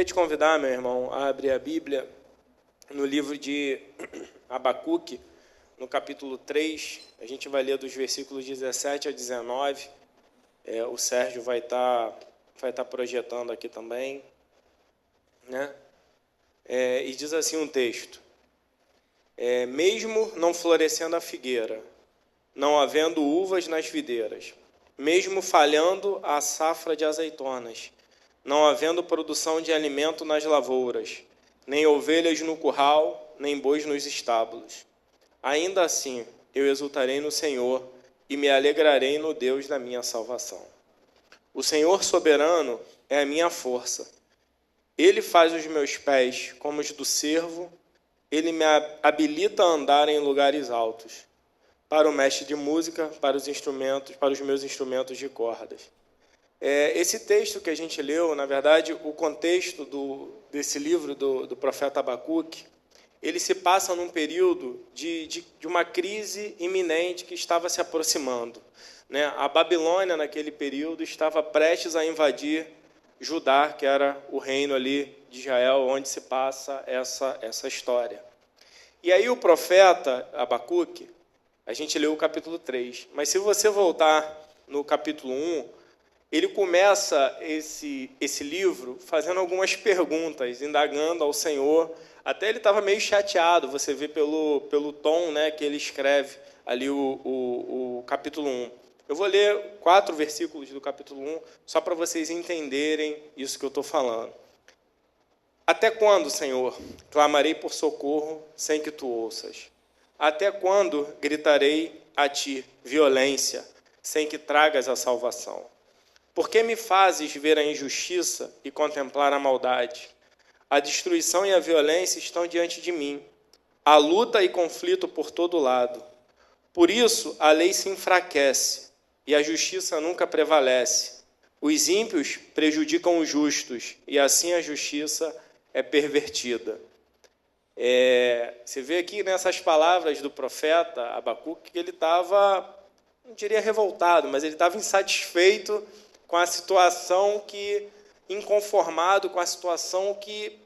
Queria te convidar, meu irmão, a abrir a Bíblia no livro de Abacuque, no capítulo 3. A gente vai ler dos versículos 17 a 19. O Sérgio vai estar projetando aqui também, né? E diz assim um texto: mesmo não florescendo a figueira, não havendo uvas nas videiras, mesmo falhando a safra de azeitonas, não havendo produção de alimento nas lavouras, nem ovelhas no curral, nem bois nos estábulos. Ainda assim, eu exultarei no Senhor e me alegrarei no Deus da minha salvação. O Senhor soberano é a minha força. Ele faz os meus pés como os do cervo, ele me habilita a andar em lugares altos. Para o mestre de música, para os meus instrumentos de cordas. Esse texto que a gente leu, na verdade, o contexto desse livro do profeta Abacuque, ele se passa num período de uma crise iminente que estava se aproximando, né? A Babilônia, naquele período, estava prestes a invadir Judá, que era o reino ali de Israel, onde se passa essa história. E aí o profeta Abacuque, a gente leu o capítulo 3, mas se você voltar no capítulo 1, ele começa esse livro fazendo algumas perguntas, indagando ao Senhor. Até ele estava meio chateado, você vê pelo tom, né, que ele escreve ali o capítulo 1. Eu vou ler 4 versículos do capítulo 1, só para vocês entenderem isso que eu estou falando. Até quando, Senhor, clamarei por socorro sem que tu ouças? Até quando gritarei a ti violência, sem que tragas a salvação? Por que me fazes ver a injustiça e contemplar a maldade? A destruição e a violência estão diante de mim. Há luta e conflito por todo lado. Por isso, a lei se enfraquece e a justiça nunca prevalece. Os ímpios prejudicam os justos e assim a justiça é pervertida. Você vê aqui nessas palavras do profeta Abacuque que ele estava, não diria revoltado, mas ele estava insatisfeito com a situação inconformado com a situação que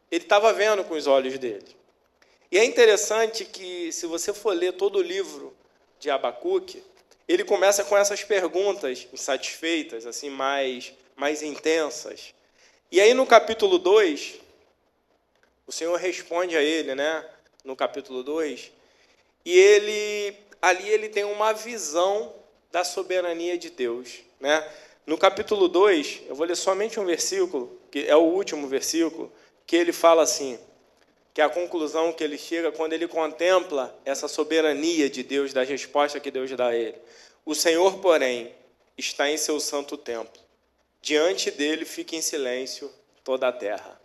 ele estava vendo com os olhos dele. E é interessante que, se você for ler todo o livro de Abacuque, ele começa com essas perguntas insatisfeitas, assim, mais intensas. E aí, no capítulo 2, o Senhor responde a ele, né? No capítulo 2, e ali ele tem uma visão da soberania de Deus, né? No capítulo 2, eu vou ler somente um versículo, que é o último versículo, que ele fala assim, que é a conclusão que ele chega quando ele contempla essa soberania de Deus, da resposta que Deus dá a ele. O Senhor, porém, está em seu santo templo. Diante dele fica em silêncio toda a terra.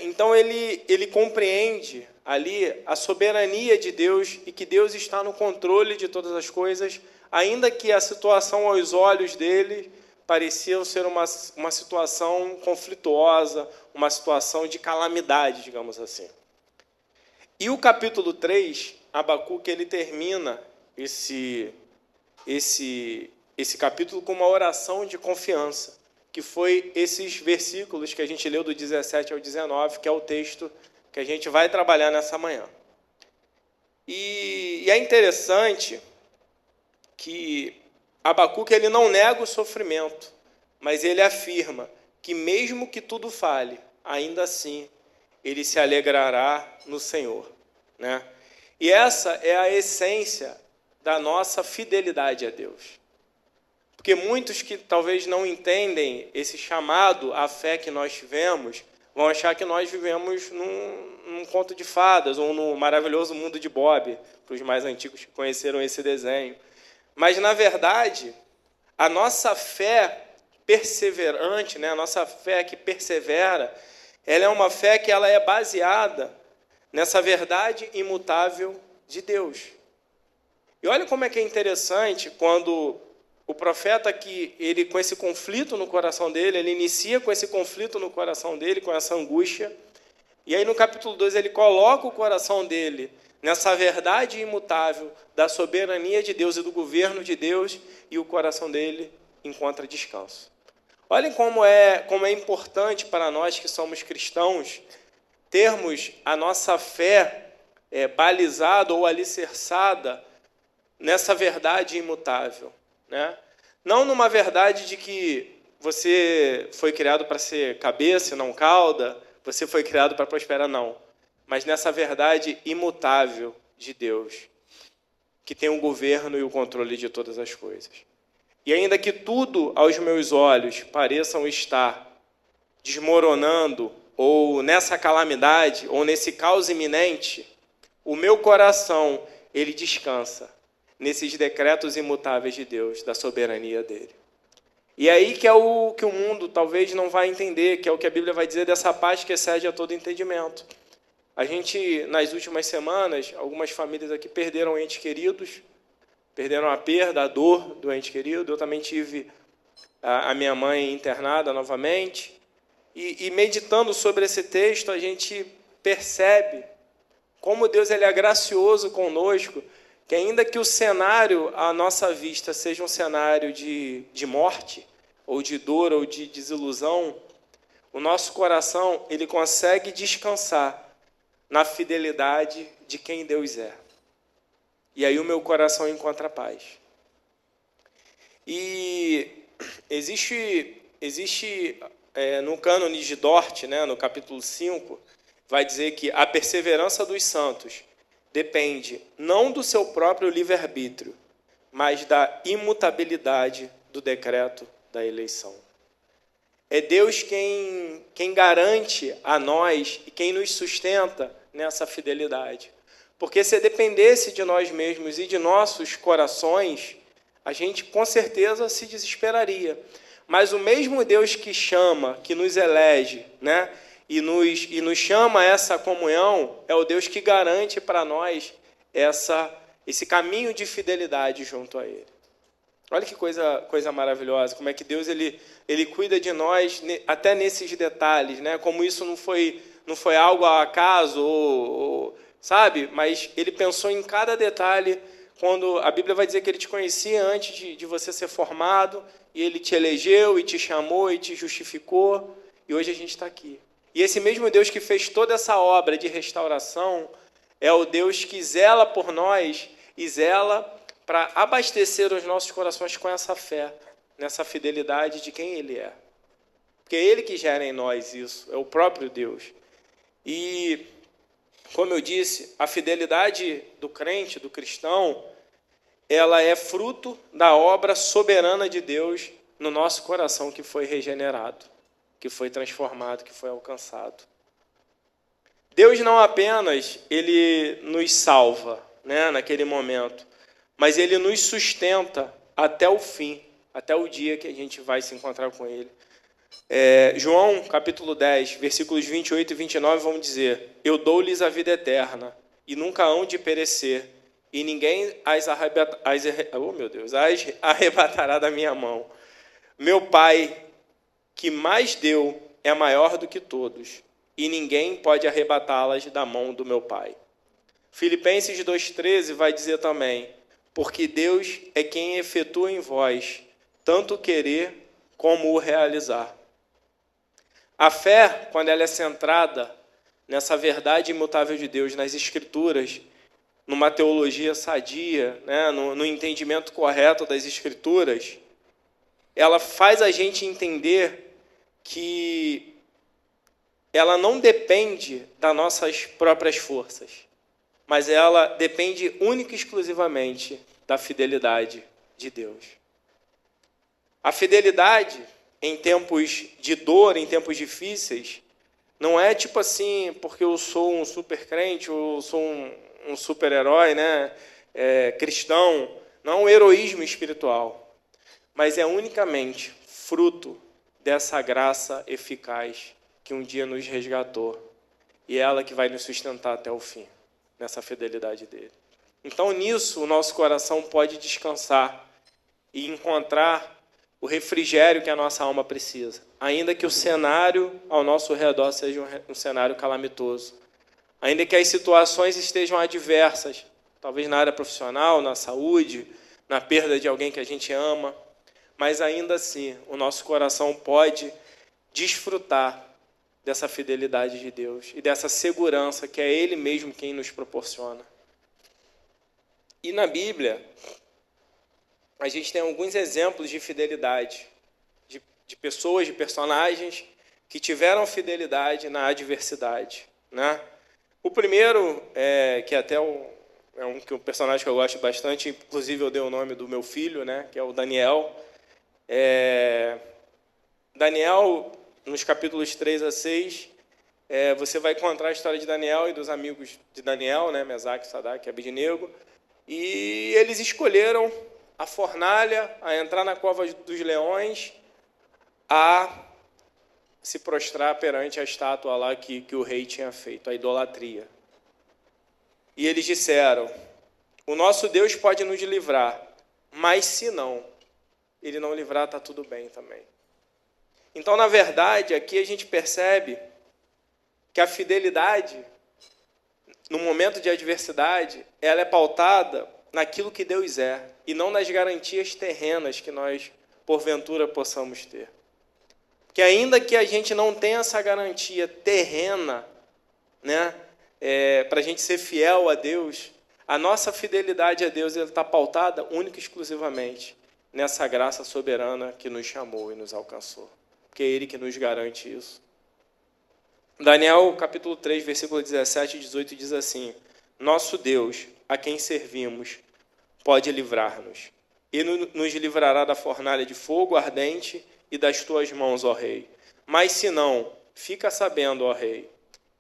Então ele compreende ali a soberania de Deus e que Deus está no controle de todas as coisas, ainda que a situação aos olhos dele parecia ser uma situação conflituosa, uma situação de calamidade, digamos assim. E o capítulo 3, Abacuque, ele termina esse capítulo com uma oração de confiança, que foi esses versículos que a gente leu do 17 ao 19, que é o texto que a gente vai trabalhar nessa manhã. E é interessante que Abacuque ele não nega o sofrimento, mas ele afirma que mesmo que tudo fale, ainda assim ele se alegrará no Senhor, né? E essa é a essência da nossa fidelidade a Deus. Porque muitos que talvez não entendem esse chamado à fé que nós tivemos, vão achar que nós vivemos num conto de fadas ou no maravilhoso mundo de Bob, para os mais antigos que conheceram esse desenho. Mas, na verdade, a nossa fé perseverante, né, a nossa fé que persevera, ela é uma fé que ela é baseada nessa verdade imutável de Deus. E olha como é que é interessante quando o profeta aqui, ele com esse conflito no coração dele, ele inicia com esse conflito no coração dele, com essa angústia, e aí no capítulo 2 ele coloca o coração dele nessa verdade imutável da soberania de Deus e do governo de Deus, e o coração dele encontra descanso. Olhem como é importante para nós que somos cristãos termos a nossa fé balizada ou alicerçada nessa verdade imutável, né? Não numa verdade de que você foi criado para ser cabeça e não cauda, você foi criado para prosperar, não. Mas nessa verdade imutável de Deus, que tem o governo e o controle de todas as coisas. E ainda que tudo aos meus olhos pareçam estar desmoronando, ou nessa calamidade, ou nesse caos iminente, o meu coração, ele descansa nesses decretos imutáveis de Deus, da soberania dele. E aí que é o que o mundo talvez não vai entender, que é o que a Bíblia vai dizer dessa paz que excede a todo entendimento. A gente, nas últimas semanas, algumas famílias aqui perderam entes queridos, perderam a perda, a dor do ente querido. Eu também tive a minha mãe internada novamente. E meditando sobre esse texto, a gente percebe como Deus ele é gracioso conosco, que ainda que o cenário à nossa vista seja um cenário de morte, ou de dor, ou de desilusão, o nosso coração ele consegue descansar na fidelidade de quem Deus é. E aí o meu coração encontra paz. E existe no cânone de Dort, né, no capítulo 5, vai dizer que a perseverança dos santos depende não do seu próprio livre-arbítrio, mas da imutabilidade do decreto da eleição. É Deus quem garante a nós e quem nos sustenta nessa fidelidade. Porque se dependesse de nós mesmos e de nossos corações, a gente com certeza se desesperaria. Mas o mesmo Deus que chama, que nos elege, né, e nos chama a essa comunhão, é o Deus que garante para nós esse caminho de fidelidade junto a Ele. Olha que coisa maravilhosa, como é que Deus ele cuida de nós até nesses detalhes, né? Como isso não foi algo ao acaso, sabe? Mas Ele pensou em cada detalhe. Quando a Bíblia vai dizer que Ele te conhecia antes de você ser formado, e Ele te elegeu, e te chamou, e te justificou, e hoje a gente está aqui. E esse mesmo Deus que fez toda essa obra de restauração é o Deus que zela por nós e zela para abastecer os nossos corações com essa fé, nessa fidelidade de quem Ele é. Porque é Ele que gera em nós isso, é o próprio Deus. E, como eu disse, a fidelidade do crente, do cristão, ela é fruto da obra soberana de Deus no nosso coração que foi regenerado, que foi transformado, que foi alcançado. Deus não apenas Ele nos salva, né, naquele momento, mas Ele nos sustenta até o fim, até o dia que a gente vai se encontrar com Ele. João, capítulo 10, versículos 28 e 29, vão dizer: eu dou-lhes a vida eterna, e nunca hão de perecer, e ninguém as arrebatará da minha mão. Meu Pai, que mais deu, é maior do que todos, e ninguém pode arrebatá-las da mão do meu Pai. Filipenses 2,13 vai dizer também: porque Deus é quem efetua em vós tanto o querer como o realizar. A fé, quando ela é centrada nessa verdade imutável de Deus, nas Escrituras, numa teologia sadia, né, no entendimento correto das Escrituras, ela faz a gente entender que ela não depende das nossas próprias forças, mas ela depende única e exclusivamente da fidelidade de Deus. A fidelidade em tempos de dor, em tempos difíceis, não é tipo assim, porque eu sou um super crente, ou eu sou um super-herói, né, cristão, não é um heroísmo espiritual, mas é unicamente fruto dessa graça eficaz que um dia nos resgatou, e é ela que vai nos sustentar até o fim, nessa fidelidade dele. Então, nisso, o nosso coração pode descansar e encontrar o refrigério que a nossa alma precisa, ainda que o cenário ao nosso redor seja um cenário calamitoso, ainda que as situações estejam adversas, talvez na área profissional, na saúde, na perda de alguém que a gente ama, mas ainda assim o nosso coração pode desfrutar dessa fidelidade de Deus e dessa segurança que é Ele mesmo quem nos proporciona. E na Bíblia, a gente tem alguns exemplos de fidelidade, de pessoas, de personagens que tiveram fidelidade na adversidade, né? O primeiro, que até é um personagem que eu gosto bastante, inclusive eu dei o nome do meu filho, né? Que é o Daniel. Daniel, nos capítulos 3 a 6, você vai encontrar a história de Daniel e dos amigos de Daniel, né? Mesaque, Sadraque e Abednego, e eles escolheram a fornalha, a entrar na cova dos leões, a se prostrar perante a estátua lá que o rei tinha feito, a idolatria. E eles disseram: o nosso Deus pode nos livrar, mas se não, Ele não livrar, está tudo bem também. Então, na verdade, aqui a gente percebe que a fidelidade, no momento de adversidade, ela é pautada naquilo que Deus é, e não nas garantias terrenas que nós, porventura, possamos ter. Que ainda que a gente não tenha essa garantia terrena, né, para a gente ser fiel a Deus, a nossa fidelidade a Deus está pautada única e exclusivamente nessa graça soberana que nos chamou e nos alcançou. Porque é Ele que nos garante isso. Daniel, capítulo 3, versículo 17 e 18, diz assim: nosso Deus, a quem servimos, pode livrar-nos, e nos livrará da fornalha de fogo ardente e das tuas mãos, ó Rei. Mas se não, fica sabendo, ó Rei,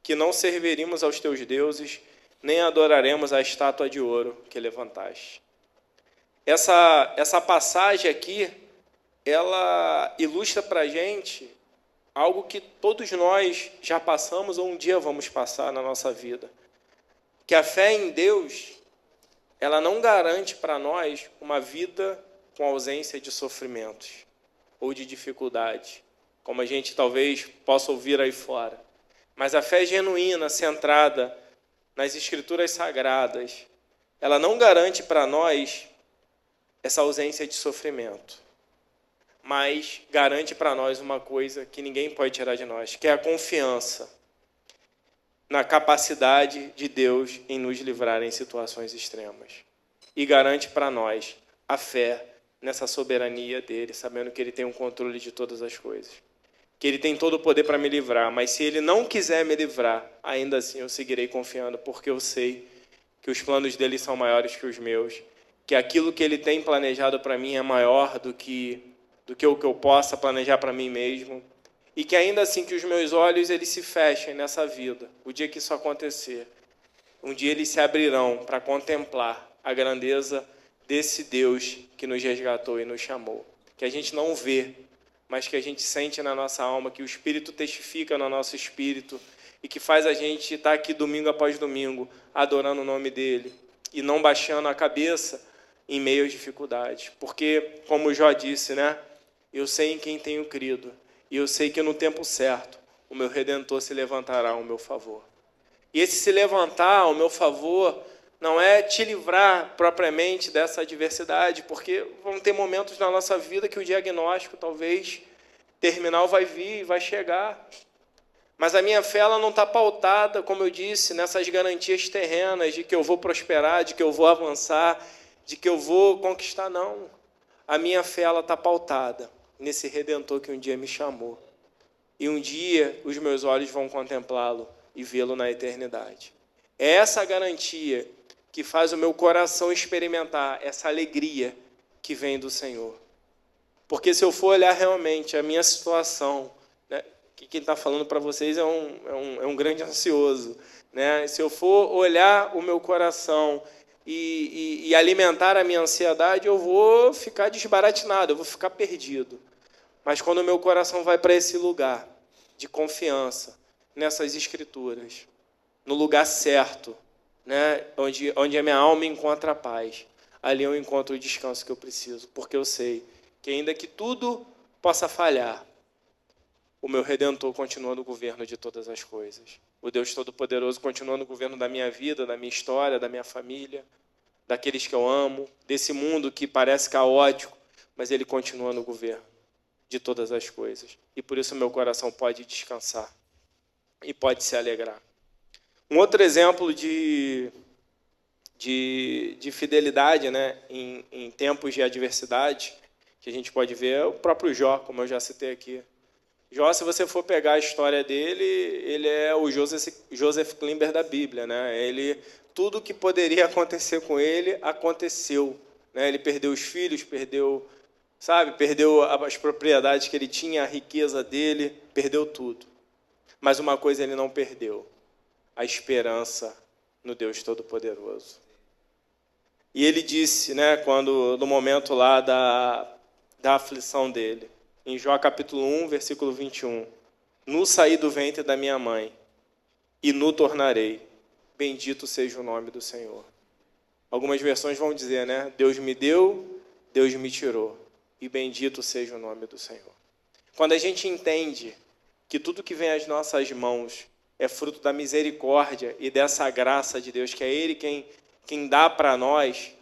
que não serviremos aos teus deuses, nem adoraremos a estátua de ouro que levantaste. Essa passagem aqui, ela ilustra para a gente algo que todos nós já passamos ou um dia vamos passar na nossa vida. Que a fé em Deus, ela não garante para nós uma vida com ausência de sofrimentos ou de dificuldade, como a gente talvez possa ouvir aí fora. Mas a fé genuína, centrada nas Escrituras Sagradas, ela não garante para nós essa ausência de sofrimento, mas garante para nós uma coisa que ninguém pode tirar de nós, que é a confiança na capacidade de Deus em nos livrar em situações extremas. E garante para nós a fé nessa soberania dele, sabendo que ele tem o controle de todas as coisas. Que ele tem todo o poder para me livrar, mas se ele não quiser me livrar, ainda assim eu seguirei confiando, porque eu sei que os planos dele são maiores que os meus, que aquilo que ele tem planejado para mim é maior do que o que eu possa planejar para mim mesmo, e que ainda assim que os meus olhos eles se fechem nessa vida, o dia que isso acontecer, um dia eles se abrirão para contemplar a grandeza desse Deus que nos resgatou e nos chamou, que a gente não vê, mas que a gente sente na nossa alma, que o Espírito testifica no nosso espírito e que faz a gente estar aqui domingo após domingo adorando o nome dele e não baixando a cabeça em meio às dificuldades. Porque, como o Jó disse, né? Eu sei em quem tenho crido e eu sei que no tempo certo o meu Redentor se levantará ao meu favor. E esse se levantar ao meu favor não é te livrar propriamente dessa adversidade, porque vão ter momentos na nossa vida que o diagnóstico, talvez, terminal vai vir, vai chegar. Mas a minha fé ela não está pautada, como eu disse, nessas garantias terrenas de que eu vou prosperar, de que eu vou avançar, de que eu vou conquistar, não. A minha fé está pautada nesse Redentor que um dia me chamou. E um dia os meus olhos vão contemplá-lo e vê-lo na eternidade. É essa garantia que faz o meu coração experimentar essa alegria que vem do Senhor. Porque se eu for olhar realmente a minha situação, né, que quem está falando para vocês é um grande ansioso, né? Se eu for olhar o meu coração e alimentar a minha ansiedade, eu vou ficar desbaratinado, eu vou ficar perdido. Mas quando o meu coração vai para esse lugar de confiança nessas Escrituras, no lugar certo, né, onde a minha alma encontra a paz, ali eu encontro o descanso que eu preciso, porque eu sei que ainda que tudo possa falhar, o meu Redentor continua no governo de todas as coisas. O Deus Todo-Poderoso continua no governo da minha vida, da minha história, da minha família, daqueles que eu amo, desse mundo que parece caótico, mas Ele continua no governo de todas as coisas. E por isso meu coração pode descansar e pode se alegrar. Um outro exemplo de fidelidade, né, em tempos de adversidade, que a gente pode ver é o próprio Jó, como eu já citei aqui. Jó, se você for pegar a história dele, ele é o Joseph Klimber da Bíblia, né? Tudo que poderia acontecer com ele, aconteceu. Né? Ele perdeu os filhos, perdeu as propriedades que ele tinha, a riqueza dele, perdeu tudo. Mas uma coisa ele não perdeu: a esperança no Deus Todo-Poderoso. E ele disse, né, no momento lá da aflição dele, em Jó capítulo 1, versículo 21, "Nu saí do ventre da minha mãe, e nu tornarei. Bendito seja o nome do Senhor." Algumas versões vão dizer, né, Deus me deu, Deus me tirou, e bendito seja o nome do Senhor. Quando a gente entende que tudo que vem às nossas mãos é fruto da misericórdia e dessa graça de Deus, que é Ele quem dá para nós,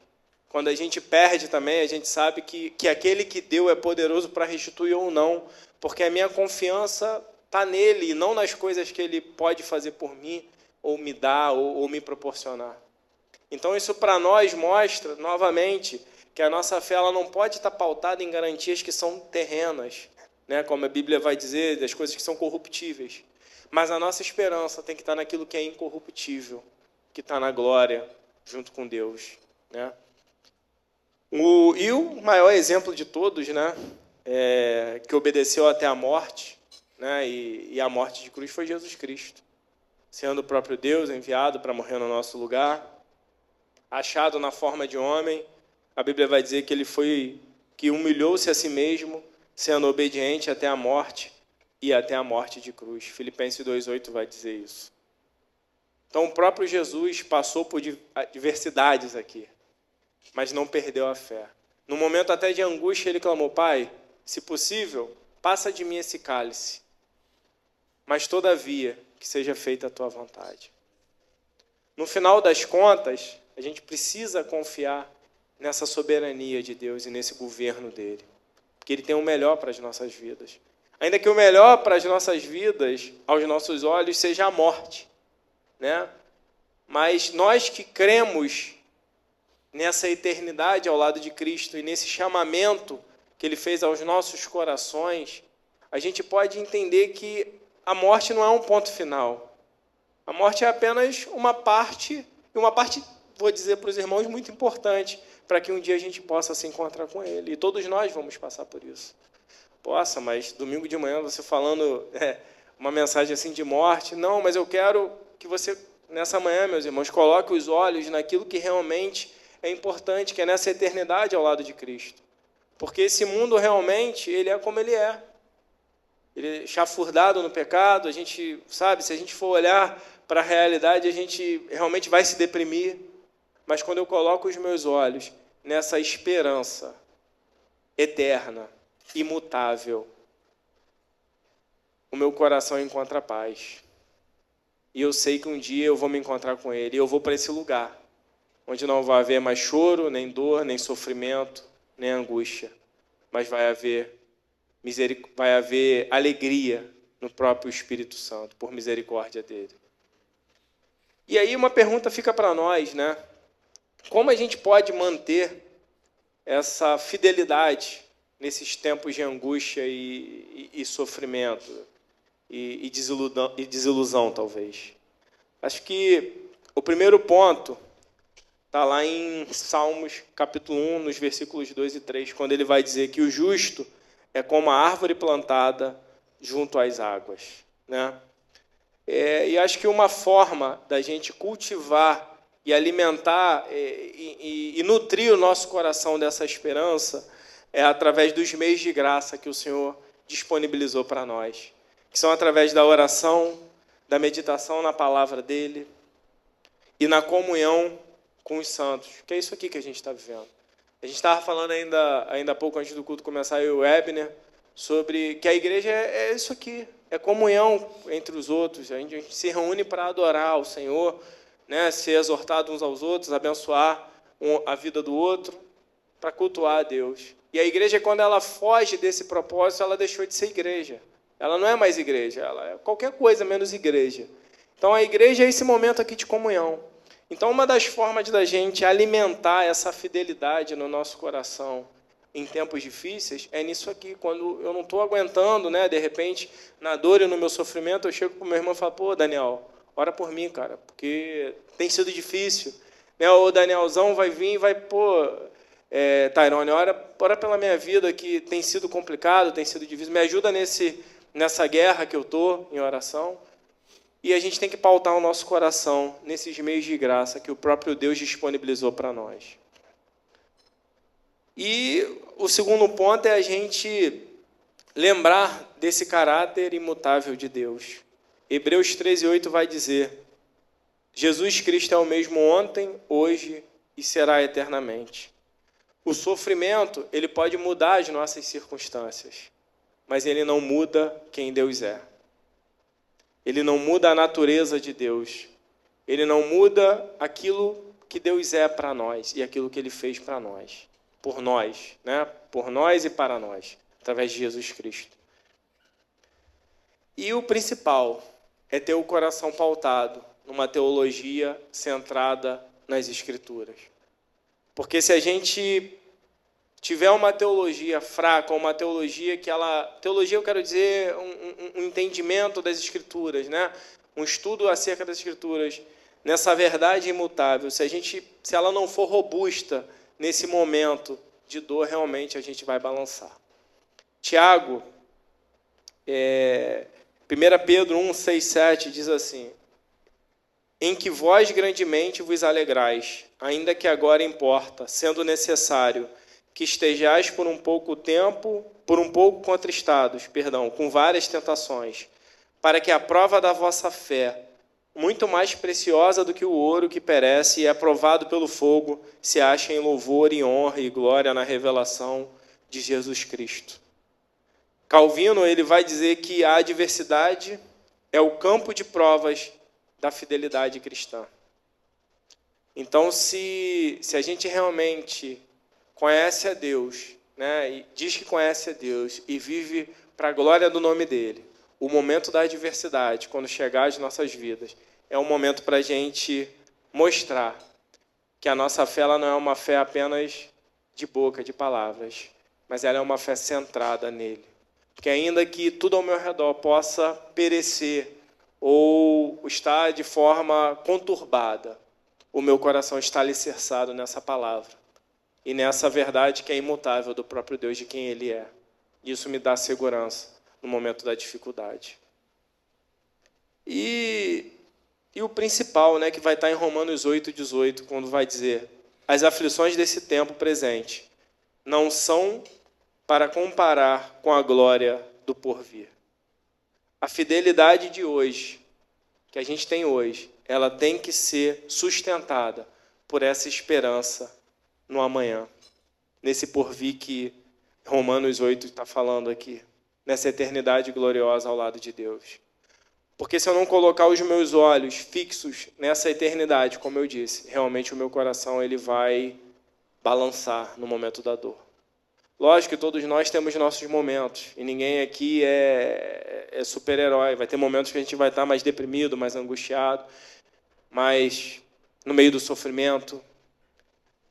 quando a gente perde também, a gente sabe que aquele que deu é poderoso para restituir ou não, porque a minha confiança está nele e não nas coisas que Ele pode fazer por mim, ou me dar, ou me proporcionar. Então isso para nós mostra, novamente, que a nossa fé ela não pode estar pautada em garantias que são terrenas, né? Como a Bíblia vai dizer, das coisas que são corruptíveis. Mas a nossa esperança tem que estar naquilo que é incorruptível, que está na glória, junto com Deus. Né? E o maior exemplo de todos, né, que obedeceu até a morte, né, e a morte de cruz, foi Jesus Cristo. Sendo o próprio Deus enviado para morrer no nosso lugar, achado na forma de homem, a Bíblia vai dizer que humilhou-se a si mesmo, sendo obediente até a morte, e até a morte de cruz. Filipenses 2,8 vai dizer isso. Então, o próprio Jesus passou por adversidades aqui, mas não perdeu a fé. No momento até de angústia, ele clamou: Pai, se possível, passa de mim esse cálice, mas todavia que seja feita a tua vontade. No final das contas, a gente precisa confiar nessa soberania de Deus e nesse governo dele, porque ele tem o melhor para as nossas vidas. Ainda que o melhor para as nossas vidas, aos nossos olhos, seja a morte, né? Mas nós que cremos nessa eternidade ao lado de Cristo e nesse chamamento que Ele fez aos nossos corações, a gente pode entender que a morte não é um ponto final. A morte é apenas uma parte, vou dizer para os irmãos, muito importante, para que um dia a gente possa se encontrar com Ele. E todos nós vamos passar por isso. Poxa, mas domingo de manhã você falando uma mensagem assim de morte. Não, mas eu quero que você, nessa manhã, meus irmãos, coloque os olhos naquilo que realmente é importante, que é nessa eternidade ao lado de Cristo. Porque esse mundo realmente, ele é como ele é. Ele é chafurdado no pecado, a gente, sabe, se a gente for olhar para a realidade, a gente realmente vai se deprimir. Mas quando eu coloco os meus olhos nessa esperança eterna, imutável, o meu coração encontra paz. E eu sei que um dia eu vou me encontrar com Ele. E eu vou para esse lugar, onde não vai haver mais choro, nem dor, nem sofrimento, nem angústia. Mas vai haver alegria no próprio Espírito Santo, por misericórdia dele. E aí uma pergunta fica para nós, né? Como a gente pode manter essa fidelidade nesses tempos de angústia e sofrimento e desilusão, talvez? Acho que o primeiro ponto está lá em Salmos, capítulo 1, nos versículos 2 e 3, quando ele vai dizer que o justo é como a árvore plantada junto às águas. Né? E acho que uma forma da gente cultivar e alimentar e nutrir o nosso coração dessa esperança é através dos meios de graça que o Senhor disponibilizou para nós, que são através da oração, da meditação na palavra dele e na comunhão com os santos, que é isso aqui que a gente está vivendo. A gente estava falando ainda há pouco, antes do culto começar, eu e o Ebner, sobre que a igreja é isso aqui, é comunhão entre os outros, a gente se reúne para adorar o Senhor, né, ser exortado uns aos outros, abençoar a vida do outro, para cultuar a Deus. E a igreja, quando ela foge desse propósito, ela deixou de ser igreja. Ela não é mais igreja, ela é qualquer coisa menos igreja. Então, a igreja é esse momento aqui de comunhão. Então, uma das formas da gente alimentar essa fidelidade no nosso coração em tempos difíceis é nisso aqui. Quando eu não estou aguentando, né, de repente, na dor e no meu sofrimento, eu chego para o meu irmão e falo, pô, Daniel, ora por mim, cara, porque tem sido difícil. Né? O Danielzão vai vir e vai, pô, Tairone, ora pela minha vida, que tem sido complicado, tem sido difícil, me ajuda nessa guerra que eu estou em oração. E a gente tem que pautar o nosso coração nesses meios de graça que o próprio Deus disponibilizou para nós. E o segundo ponto é a gente lembrar desse caráter imutável de Deus. Hebreus 13:8 vai dizer: Jesus Cristo é o mesmo ontem, hoje e será eternamente. O sofrimento, ele pode mudar as nossas circunstâncias, mas ele não muda quem Deus é. Ele não muda a natureza de Deus. Ele não muda aquilo que Deus é para nós e aquilo que Ele fez para nós. Por nós, né? Por nós e para nós, através de Jesus Cristo. E o principal é ter o coração pautado numa teologia centrada nas Escrituras. Porque se a gente tiver uma teologia fraca, uma teologia que ela... Teologia, eu quero dizer, um entendimento das Escrituras, né? Um estudo acerca das Escrituras, nessa verdade imutável. Se ela não for robusta nesse momento de dor, realmente a gente vai balançar. Tiago, 1 Pedro 1, 6, 7, diz assim: em que vós grandemente vos alegrais, ainda que agora importa, sendo necessário, que estejais por um pouco contristados, com várias tentações, para que a prova da vossa fé, muito mais preciosa do que o ouro que perece e é provado pelo fogo, se ache em louvor e honra e glória na revelação de Jesus Cristo. Calvino, ele vai dizer que a adversidade é o campo de provas da fidelidade cristã. Então, se a gente realmente conhece a Deus, né, e diz que conhece a Deus e vive para a glória do nome dele, o momento da adversidade, quando chegar às nossas vidas, é um momento para a gente mostrar que a nossa fé ela não é uma fé apenas de boca, de palavras, mas ela é uma fé centrada nele. Porque ainda que tudo ao meu redor possa perecer ou estar de forma conturbada, o meu coração está alicerçado nessa palavra e nessa verdade que é imutável do próprio Deus, de quem Ele é. Isso me dá segurança no momento da dificuldade. E o principal, né, que vai estar em Romanos 8:18, quando vai dizer: as aflições desse tempo presente não são para comparar com a glória do porvir. A fidelidade de hoje, que a gente tem hoje, ela tem que ser sustentada por essa esperança no amanhã, nesse porvir que Romanos 8 está falando aqui, nessa eternidade gloriosa ao lado de Deus. Porque se eu não colocar os meus olhos fixos nessa eternidade, como eu disse, realmente o meu coração ele vai balançar no momento da dor. Lógico que todos nós temos nossos momentos, e ninguém aqui é super-herói. Vai ter momentos que a gente vai estar mais deprimido, mais angustiado, mais no meio do sofrimento.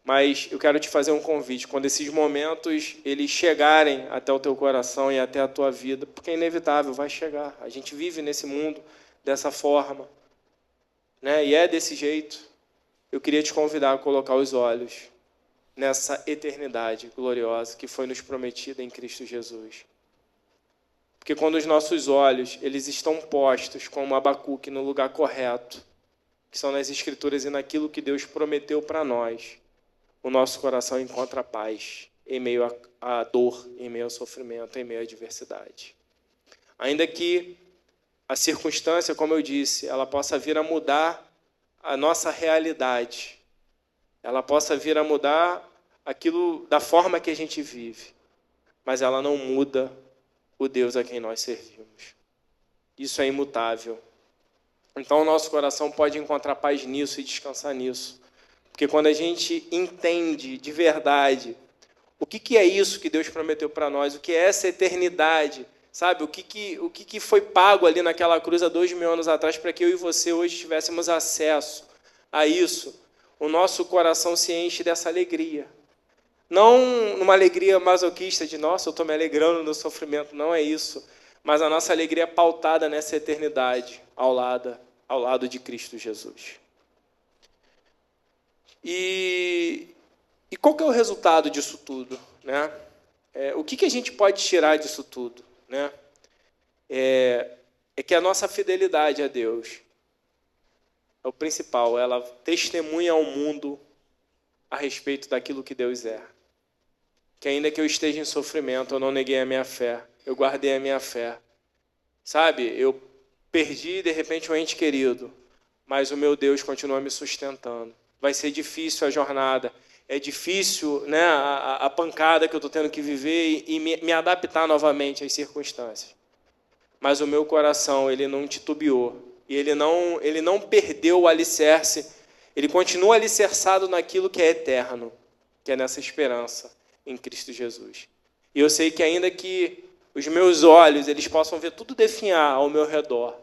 Mas eu quero te fazer um convite, quando esses momentos eles chegarem até o teu coração e até a tua vida, porque é inevitável, vai chegar. A gente vive nesse mundo dessa forma, né? E é desse jeito. Eu queria te convidar a colocar os olhos nessa eternidade gloriosa que foi nos prometida em Cristo Jesus. Porque quando os nossos olhos eles estão postos, como Abacuque, no lugar correto, que são nas Escrituras e naquilo que Deus prometeu para nós, o nosso coração encontra paz em meio à dor, em meio ao sofrimento, em meio à adversidade. Ainda que a circunstância, como eu disse, ela possa vir a mudar a nossa realidade, ela possa vir a mudar aquilo da forma que a gente vive, mas ela não muda o Deus a quem nós servimos. Isso é imutável. Então o nosso coração pode encontrar paz nisso e descansar nisso. Porque quando a gente entende de verdade O que é isso que Deus prometeu para nós? O que é essa eternidade? Sabe, o que foi pago ali naquela cruz há 2000 anos atrás para que eu e você hoje tivéssemos acesso a isso? O nosso coração se enche dessa alegria. Não numa alegria masoquista de, nossa, eu estou me alegrando no sofrimento, não é isso. Mas a nossa alegria é pautada nessa eternidade, ao lado de Cristo Jesus. E qual que é o resultado disso tudo, né? O que a gente pode tirar disso tudo, né? É que a nossa fidelidade a Deus é o principal. Ela testemunha ao mundo a respeito daquilo que Deus é. Que ainda que eu esteja em sofrimento, eu não neguei a minha fé, eu guardei a minha fé. Sabe, eu perdi de repente um ente querido, mas o meu Deus continua me sustentando. Vai ser difícil a jornada, é difícil, né, a pancada que eu estou tendo que viver e me adaptar novamente às circunstâncias. Mas o meu coração, ele não titubeou, e ele não perdeu o alicerce, ele continua alicerçado naquilo que é eterno, que é nessa esperança em Cristo Jesus. E eu sei que ainda que os meus olhos eles possam ver tudo definhar ao meu redor,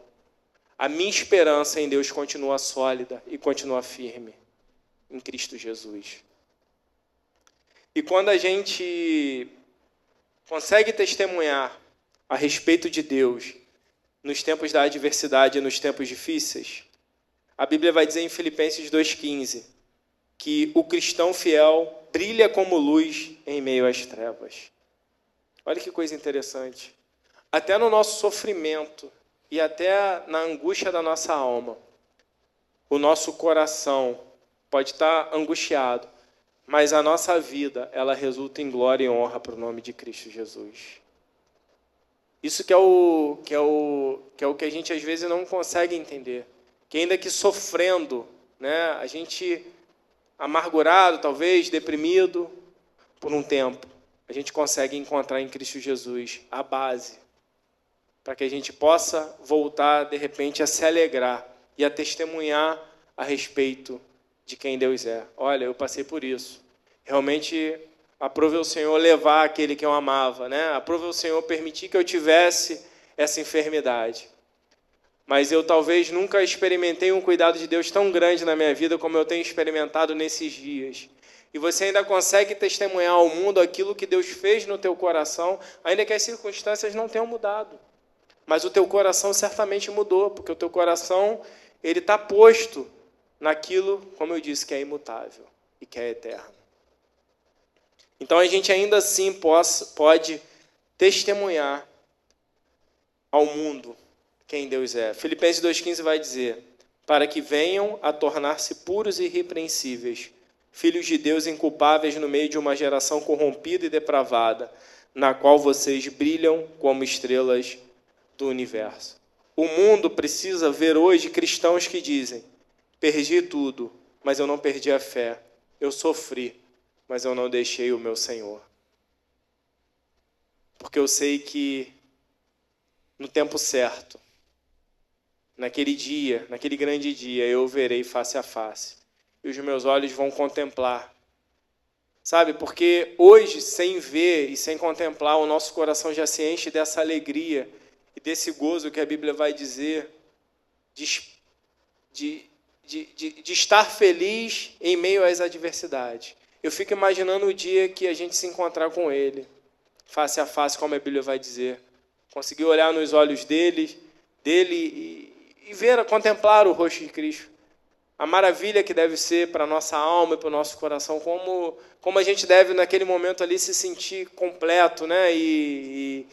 a minha esperança em Deus continua sólida e continua firme em Cristo Jesus. E quando a gente consegue testemunhar a respeito de Deus nos tempos da adversidade e nos tempos difíceis, a Bíblia vai dizer em Filipenses 2,15 que o cristão fiel brilha como luz em meio às trevas. Olha que coisa interessante. Até no nosso sofrimento e até na angústia da nossa alma, o nosso coração pode estar angustiado, mas a nossa vida, ela resulta em glória e honra para o nome de Cristo Jesus. Isso que é o que a gente às vezes não consegue entender. Que ainda que sofrendo, né, a gente amargurado, talvez, deprimido, por um tempo, a gente consegue encontrar em Cristo Jesus a base para que a gente possa voltar, de repente, a se alegrar e a testemunhar a respeito de quem Deus é. Olha, eu passei por isso. Realmente, aprove o Senhor levar aquele que eu amava, né? Aprove o Senhor permitir que eu tivesse essa enfermidade. Mas eu talvez nunca experimentei um cuidado de Deus tão grande na minha vida como eu tenho experimentado nesses dias. E você ainda consegue testemunhar ao mundo aquilo que Deus fez no teu coração, ainda que as circunstâncias não tenham mudado. Mas o teu coração certamente mudou, porque o teu coração ele está posto naquilo, como eu disse, que é imutável e que é eterno. Então a gente ainda assim pode testemunhar ao mundo quem Deus é. Filipenses 2,15 vai dizer: para que venham a tornar-se puros e irrepreensíveis, filhos de Deus inculpáveis no meio de uma geração corrompida e depravada, na qual vocês brilham como estrelas do universo. O mundo precisa ver hoje cristãos que dizem: perdi tudo, mas eu não perdi a fé. Eu sofri, mas eu não deixei o meu Senhor. Porque eu sei que no tempo certo, naquele dia, naquele grande dia, eu o verei face a face. E os meus olhos vão contemplar. Sabe, porque hoje, sem ver e sem contemplar, o nosso coração já se enche dessa alegria e desse gozo que a Bíblia vai dizer, de estar feliz em meio às adversidades. Eu fico imaginando o dia que a gente se encontrar com Ele, face a face, como a Bíblia vai dizer. Conseguir olhar nos olhos dele e ver, contemplar o rosto de Cristo. A maravilha que deve ser para a nossa alma e para o nosso coração, como a gente deve naquele momento ali se sentir completo, né? e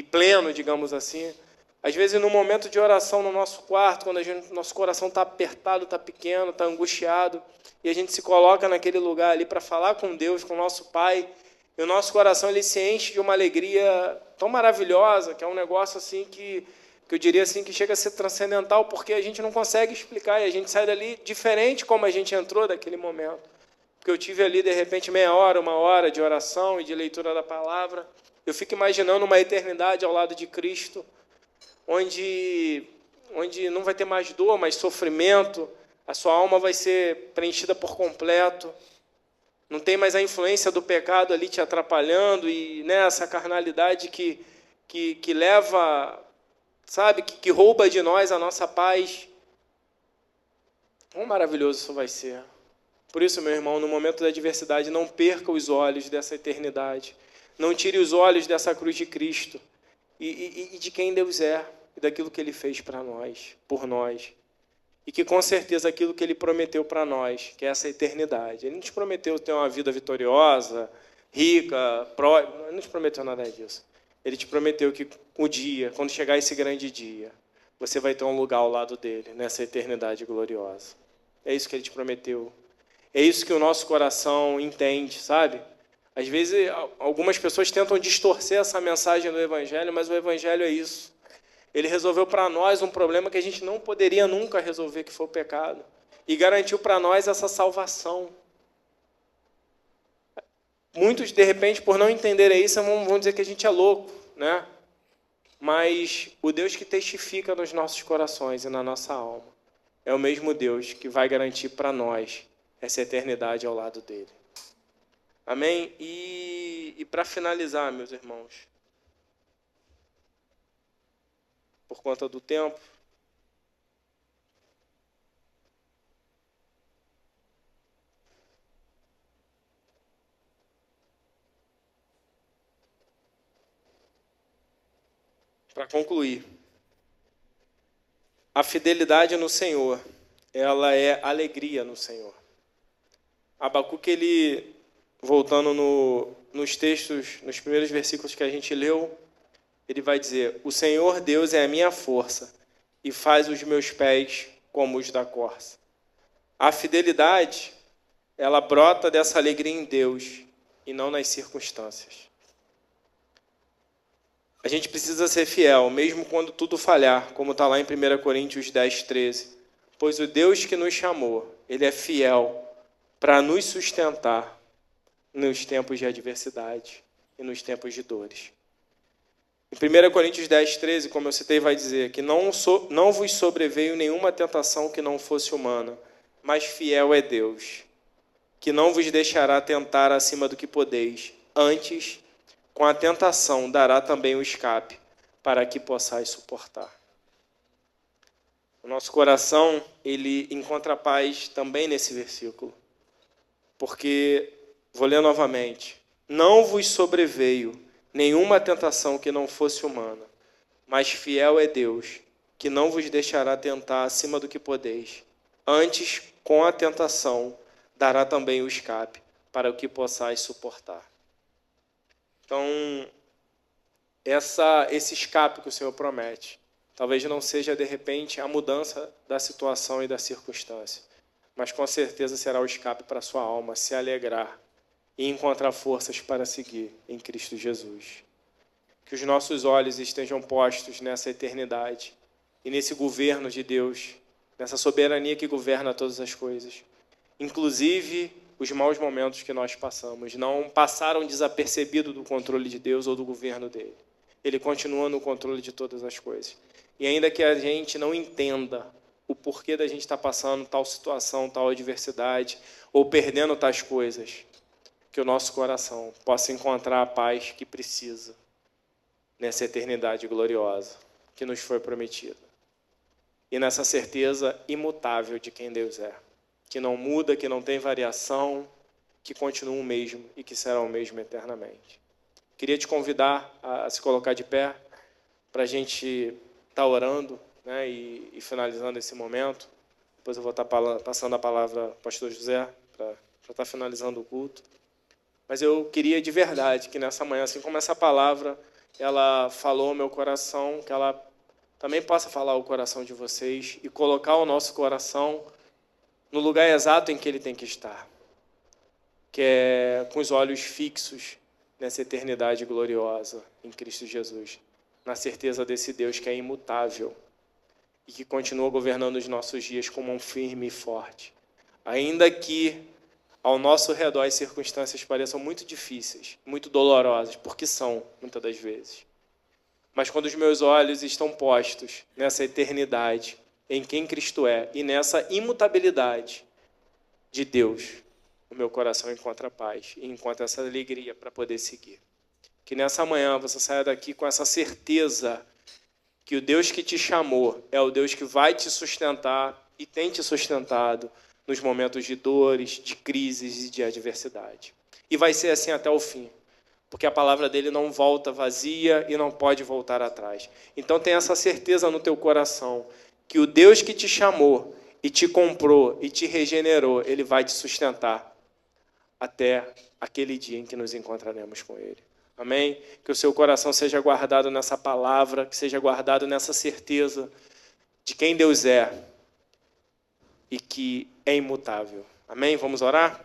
pleno, digamos assim. Às vezes, no momento de oração no nosso quarto, quando nosso coração está apertado, está pequeno, está angustiado, e a gente se coloca naquele lugar ali para falar com Deus, com o nosso Pai, e o nosso coração ele se enche de uma alegria tão maravilhosa, que é um negócio assim que eu diria assim que chega a ser transcendental, porque a gente não consegue explicar, e a gente sai dali diferente como a gente entrou daquele momento. Porque eu tive ali, de repente, meia hora, uma hora de oração e de leitura da palavra. Eu fico imaginando uma eternidade ao lado de Cristo, onde não vai ter mais dor, mais sofrimento, a sua alma vai ser preenchida por completo. Não tem mais a influência do pecado ali te atrapalhando e, né, essa carnalidade que leva, sabe, que rouba de nós a nossa paz. Quão maravilhoso isso vai ser. Por isso, meu irmão, no momento da adversidade, não perca os olhos dessa eternidade. Não tire os olhos dessa cruz de Cristo e de quem Deus é e daquilo que Ele fez para nós, por nós. E que, com certeza, aquilo que Ele prometeu para nós, que é essa eternidade. Ele não te prometeu ter uma vida vitoriosa, rica, Ele não te prometeu nada disso. Ele te prometeu que o dia, quando chegar esse grande dia, você vai ter um lugar ao lado dele, nessa eternidade gloriosa. É isso que Ele te prometeu. É isso que o nosso coração entende, sabe? Às vezes, algumas pessoas tentam distorcer essa mensagem do Evangelho, mas o Evangelho é isso. Ele resolveu para nós um problema que a gente não poderia nunca resolver, que foi o pecado. E garantiu para nós essa salvação. Muitos, de repente, por não entenderem isso, vão dizer que a gente é louco, né? Mas o Deus que testifica nos nossos corações e na nossa alma é o mesmo Deus que vai garantir para nós essa eternidade ao lado dele. Amém? E para finalizar, meus irmãos, por conta do tempo, para concluir, a fidelidade no Senhor, ela é alegria no Senhor. Abacuque, ele, voltando nos textos, nos primeiros versículos que a gente leu, ele vai dizer: o Senhor Deus é a minha força e faz os meus pés como os da corça. A fidelidade, ela brota dessa alegria em Deus e não nas circunstâncias. A gente precisa ser fiel, mesmo quando tudo falhar, como está lá em 1 Coríntios 10, 13. Pois o Deus que nos chamou, Ele é fiel para nos sustentar nos tempos de adversidade e nos tempos de dores. Em 1 Coríntios 10, 13, como eu citei, vai dizer que não vos sobreveio nenhuma tentação que não fosse humana, mas fiel é Deus, que não vos deixará tentar acima do que podeis. Antes, com a tentação, dará também o escape, para que possais suportar. O nosso coração, ele encontra paz também nesse versículo. Porque, vou ler novamente, não vos sobreveio nenhuma tentação que não fosse humana, mas fiel é Deus, que não vos deixará tentar acima do que podeis. Antes, com a tentação, dará também o escape, para o que possais suportar. Então, esse escape que o Senhor promete, talvez não seja, de repente, a mudança da situação e da circunstância, mas com certeza será o escape para a sua alma se alegrar e encontrar forças para seguir em Cristo Jesus. Que os nossos olhos estejam postos nessa eternidade e nesse governo de Deus, nessa soberania que governa todas as coisas, inclusive os maus momentos que nós passamos. Não passaram desapercebido do controle de Deus ou do governo dele. Ele continua no controle de todas as coisas. E ainda que a gente não entenda o porquê da gente estar passando tal situação, tal adversidade, ou perdendo tais coisas, que o nosso coração possa encontrar a paz que precisa nessa eternidade gloriosa que nos foi prometida. E nessa certeza imutável de quem Deus é, que não muda, que não tem variação, que continua o mesmo e que será o mesmo eternamente. Queria te convidar a se colocar de pé para a gente estar orando, né, e finalizando esse momento. Depois eu vou estar passando a palavra ao pastor José para estar finalizando o culto. Mas eu queria de verdade que nessa manhã, assim como essa palavra ela falou ao meu coração, que ela também possa falar ao coração de vocês e colocar o nosso coração no lugar exato em que ele tem que estar, que é com os olhos fixos nessa eternidade gloriosa em Cristo Jesus, na certeza desse Deus que é imutável e que continua governando os nossos dias com mão firme e forte. Ainda que ao nosso redor as circunstâncias pareçam muito difíceis, muito dolorosas, porque são, muitas das vezes. Mas quando os meus olhos estão postos nessa eternidade, em quem Cristo é, e nessa imutabilidade de Deus, o meu coração encontra paz e encontra essa alegria para poder seguir. Que nessa manhã você saia daqui com essa certeza que o Deus que te chamou é o Deus que vai te sustentar e tem te sustentado nos momentos de dores, de crises e de adversidade. E vai ser assim até o fim, porque a palavra dele não volta vazia e não pode voltar atrás. Então tenha essa certeza no teu coração, que o Deus que te chamou e te comprou e te regenerou, ele vai te sustentar até aquele dia em que nos encontraremos com ele. Amém? Que o seu coração seja guardado nessa palavra, que seja guardado nessa certeza de quem Deus é e que é imutável. Amém? Vamos orar?